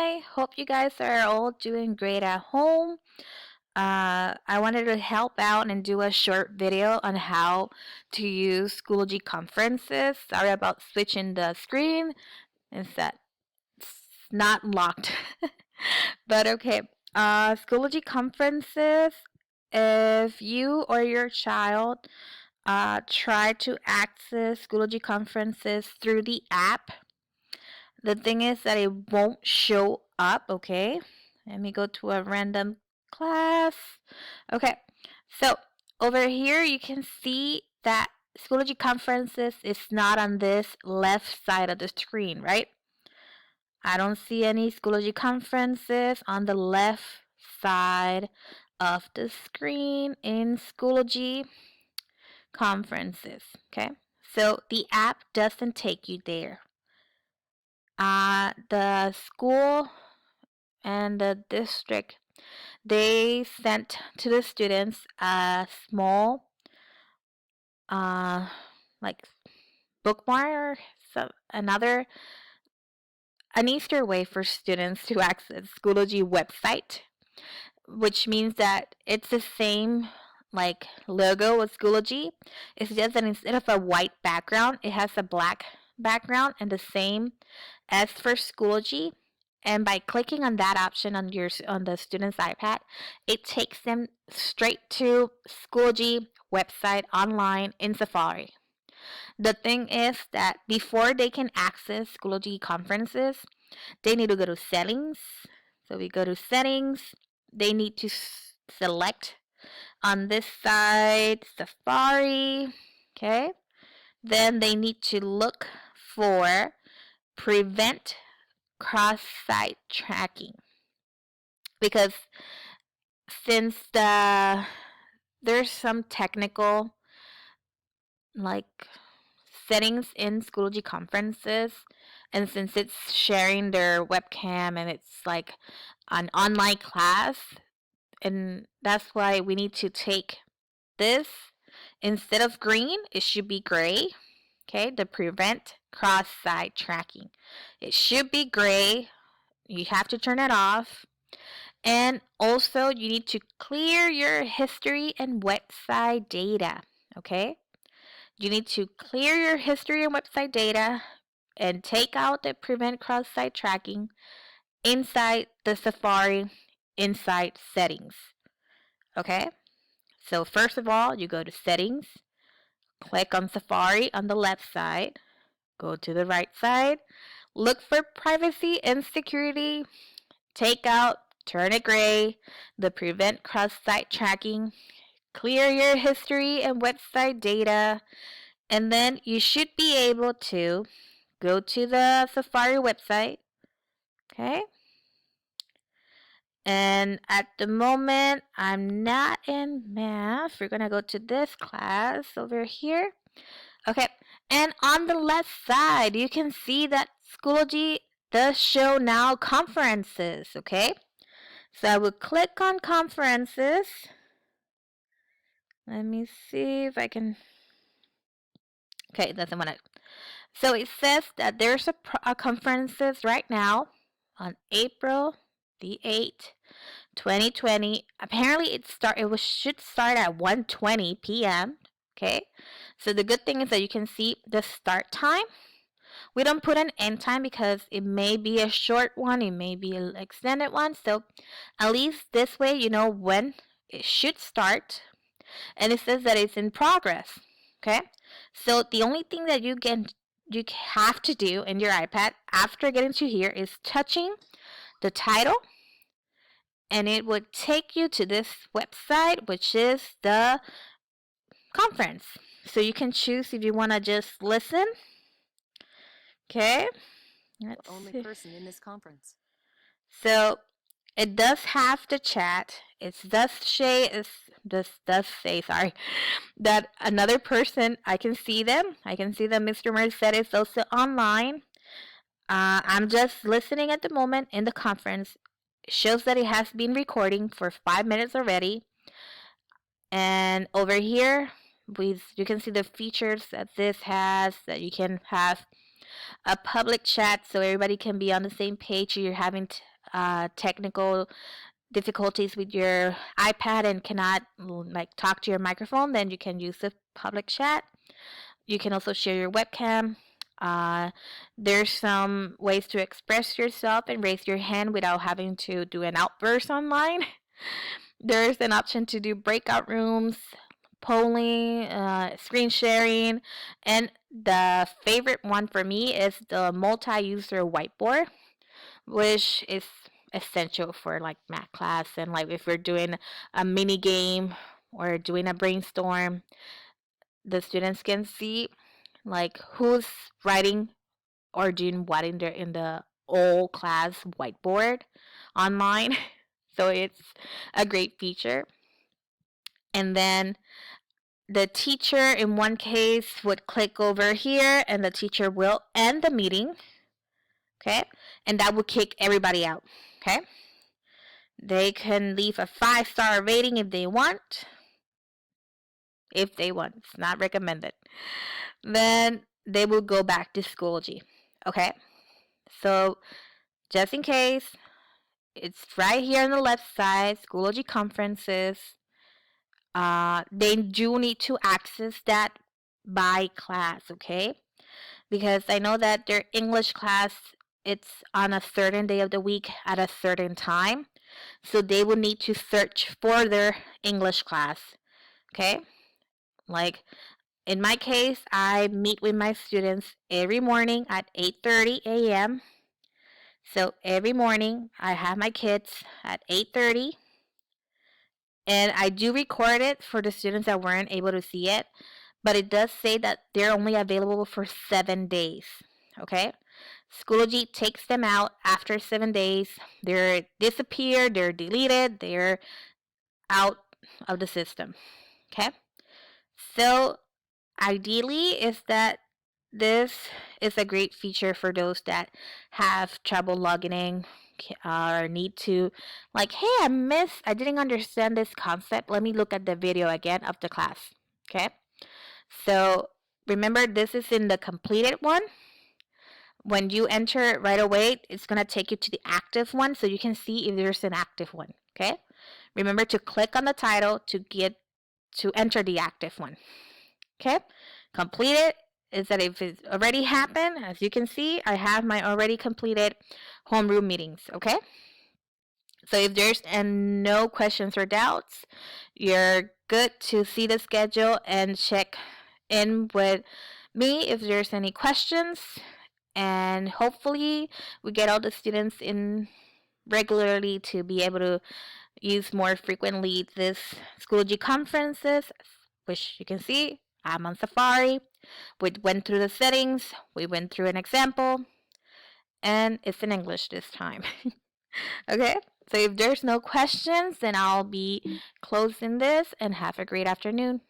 Hi, hope you guys are all doing great at home. I wanted to help out and do a short video on how to use Schoology conferences. Sorry about switching the screen. It's that it's not locked. But okay, Schoology conferences, if you or your child try to access Schoology conferences through the app, the thing is that it won't show up, okay? Let me go to a random class. Okay, so over here you can see that Schoology Conferences is not on this left side of the screen, right? I don't see any Schoology Conferences on the left side of the screen in Schoology Conferences, okay? So the app doesn't take you there. The school and the district, they sent to the students a small like bookmark, so an easier way for students to access Schoology website, which means that it's the same like logo with Schoology. It's just that instead of a white background, it has a black background, and the same as for Schoology. And by clicking on that option on the student's iPad, it takes them straight to Schoology website online in Safari. The thing is that before they can access Schoology conferences, they need to go to settings. So we go to settings. They need to select on this side Safari. Okay. Then they need to look for prevent cross-site tracking, because since there's some technical like settings in Schoology conferences, and since it's sharing their webcam and it's like an online class, and that's why we need to take this, instead of green it should be gray. Okay, to prevent cross-site tracking, it should be gray. You have to turn it off. And also you need to clear your history and website data. Okay, you need to clear your history and website data and take out the prevent cross-site tracking inside the Safari, inside settings. Okay, so first of all, you go to settings, click on Safari on the left side, go to the right side, look for privacy and security, take out, turn it gray, the prevent cross-site tracking, clear your history and website data, and then you should be able to go to the Safari website. Okay, and at the moment I'm not in math. We're gonna go to this class over here. Okay, and on the left side you can see that Schoology does show now conferences. Okay, so I will click on conferences. Let me see if I can. Okay, it doesn't want to. So it says that there's a conferences right now on April the 8th, 2020. Apparently should start at 1:20 p.m. Okay, so the good thing is that you can see the start time. We don't put an end time because it may be a short one, it may be an extended one. So at least this way you know when it should start, and it says that it's in progress. Okay, so the only thing that you have to do in your iPad after getting to here is touching the title, and it would take you to this website, which is the conference. So you can choose if you want to just listen. Okay, The only person in this conference. So it does have the chat. It does say, sorry, that another person, I can see them. I can see that Mr. Merced is also online. I'm just listening at the moment in the conference. It shows that it has been recording for 5 minutes already. And over here, you can see the features that this has, that you can have a public chat so everybody can be on the same page. You're having technical difficulties with your iPad and cannot like talk to your microphone, then you can use the public chat. You can also share your webcam. Uh, there's some ways to express yourself and raise your hand without having to do an outburst online. There's an option to do breakout rooms, polling, screen sharing, and the favorite one for me is the multi-user whiteboard, which is essential for like math class and like if we're doing a mini game or doing a brainstorm, the students can see like who's writing or doing what in the all class whiteboard online. So it's a great feature. And then the teacher in one case would click over here and the teacher will end the meeting. Okay? And that will kick everybody out. Okay? They can leave a 5-star rating if they want. If they want. It's not recommended. Then they will go back to Schoology. Okay? So just in case, it's right here on the left side, Schoology conferences. They do need to access that by class, okay? Because I know that their English class, it's on a certain day of the week at a certain time. So they will need to search for their English class, okay? Like in my case, I meet with my students every morning at 8:30 a.m. So every morning I have my kids at 8:30 and I do record it for the students that weren't able to see it, but it does say that they're only available for 7 days. Okay? Schoology takes them out after 7 days. They're disappeared, they're deleted, they're out of the system. Okay? So ideally is that this is a great feature for those that have trouble logging in or need to like, hey, I didn't understand this concept. Let me look at the video again of the class. Okay? So remember, this is in the completed one. When you enter it right away, it's going to take you to the active one so you can see if there's an active one. Okay? Remember to click on the title to enter the active one. Okay? Completed is that if it's already happened, as you can see, I have my already completed homeroom meetings. Okay? So if there's no questions or doubts, you're good to see the schedule and check in with me if there's any questions. And hopefully we get all the students in regularly to be able to use more frequently this Schoology conferences, which you can see I'm on Safari. We went through the settings, we went through an example, and it's in English this time. Okay? So if there's no questions, then I'll be closing this and have a great afternoon.